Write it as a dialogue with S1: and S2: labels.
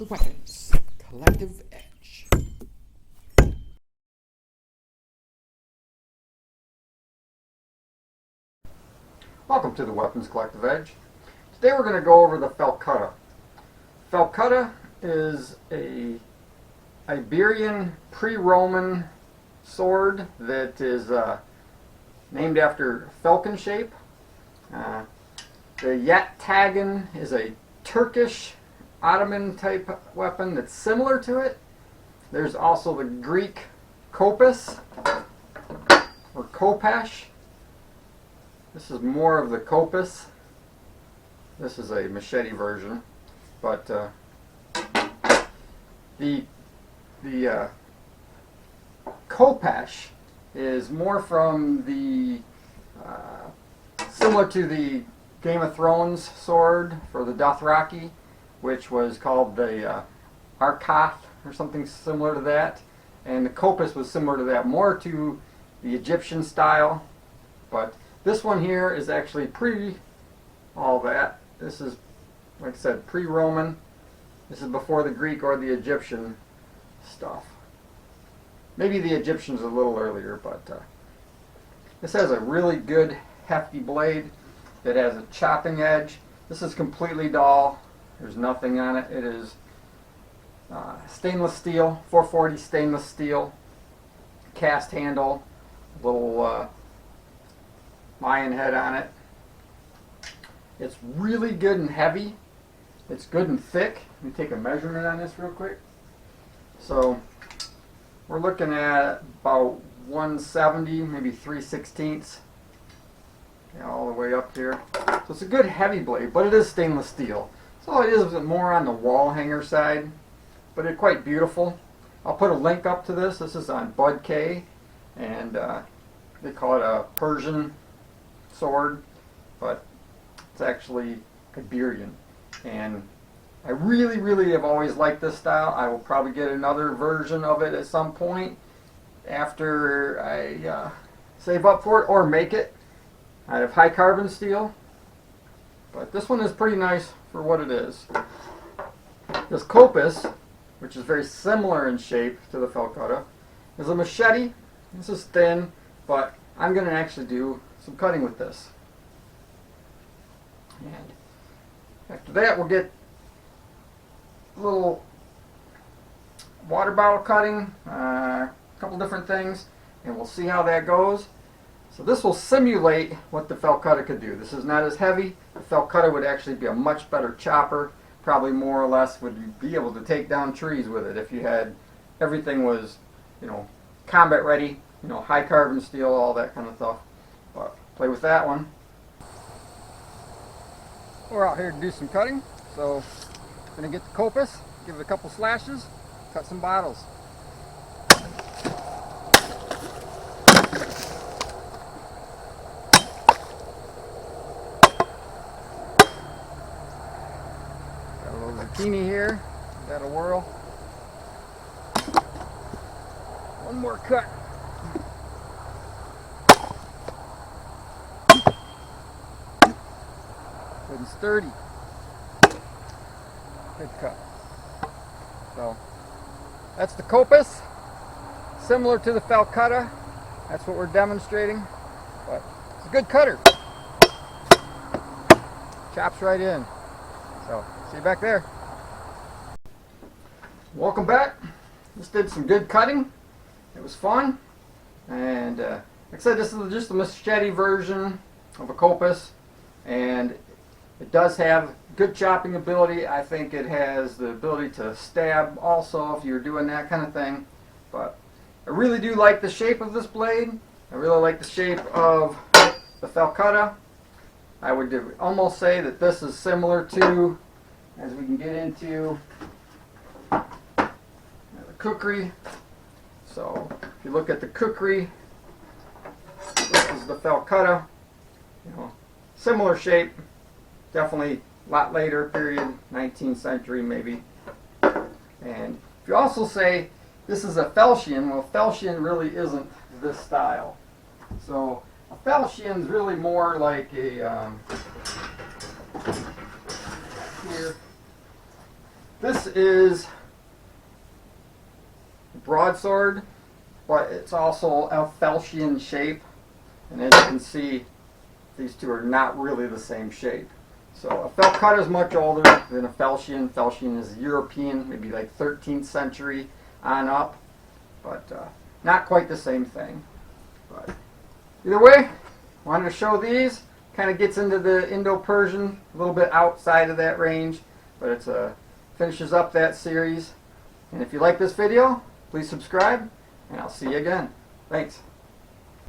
S1: the weapons, collective edge.
S2: Welcome to the Weapons Collective Edge. Today we're going to go over the Falcata. Falcata is a Iberian pre-Roman sword that is named after falcon shape. The Yatagan is a Turkish Ottoman type weapon that's similar to it. There's also the Greek Kopis or Kopis. This is more of the Kopis. This is a machete version, but the Kopis is more from the similar to the Game of Thrones sword for the Dothraki, which was called the Arkath or something similar to that, and the Kopis was similar to that, more to the Egyptian style, but this one here is actually pre all that. This is, like I said, pre-Roman. This is before the Greek or the Egyptian stuff. Maybe the Egyptians a little earlier, but this has a really good hefty blade. It has a chopping edge. This is completely dull. There's nothing on it. It is stainless steel, 440 stainless steel, cast handle, little lion head on it. It's really good and heavy. It's good and thick. Let me take a measurement on this real quick. So we're looking at about 170, maybe 3/16, all the way up here. So it's a good heavy blade, but it is stainless steel. So it is more on the wall hanger side, but it's quite beautiful. I'll put a link up to this. This is on Bud K, and they call it a Persian sword, but it's actually Iberian. And I really have always liked this style. I will probably get another version of it at some point after I save up for it or make it out of high carbon steel. But this one is pretty nice for what it is. This Kopis, which is very similar in shape to the Falcata, is a machete. This is thin, but I'm going to actually do some cutting with this. And after that we'll get a little water bottle cutting, a couple different things, and we'll see how that goes. So this will simulate what the Falcata could do. This is not as heavy. The Falcata would actually be a much better chopper. Probably more or less would be able to take down trees with it if you had everything was, combat ready, high carbon steel, all that kind of stuff. But play with that one. We're out here to do some cutting, so I'm going to get the Kopis, give it a couple slashes, cut some bottles. Got a little zucchini here, that'll whirl. One more cut. Good and sturdy. Good cut. So that's the Kopis, similar to the Falcata. That's what we're demonstrating, but it's a good cutter. Chops right in. So see you back there. Welcome back. Just did some good cutting. It was fun, and like I said, this is just a machete version of a Kopis, and it does have good chopping ability. I think it has the ability to stab also if you're doing that kind of thing. But I really do like the shape of this blade. I really like the shape of the Falcata. I would almost say that this is similar to, as we can get into, the cookery. So if you look at the cookery, this is the Falcata. Similar shape. Definitely a lot later period, 19th century maybe. And if you also say this is a falchion, well, falchion really isn't this style. So a falchion is really more like a here. This is a broadsword, but it's also a falchion shape. And as you can see, these two are not really the same shape. So a falcata is much older than a falchion. Falchion is European, maybe like 13th century on up, but not quite the same thing. But either way, wanted to show these. Kind of gets into the Indo-Persian, a little bit outside of that range, but it's finishes up that series. And if you like this video, please subscribe, and I'll see you again. Thanks.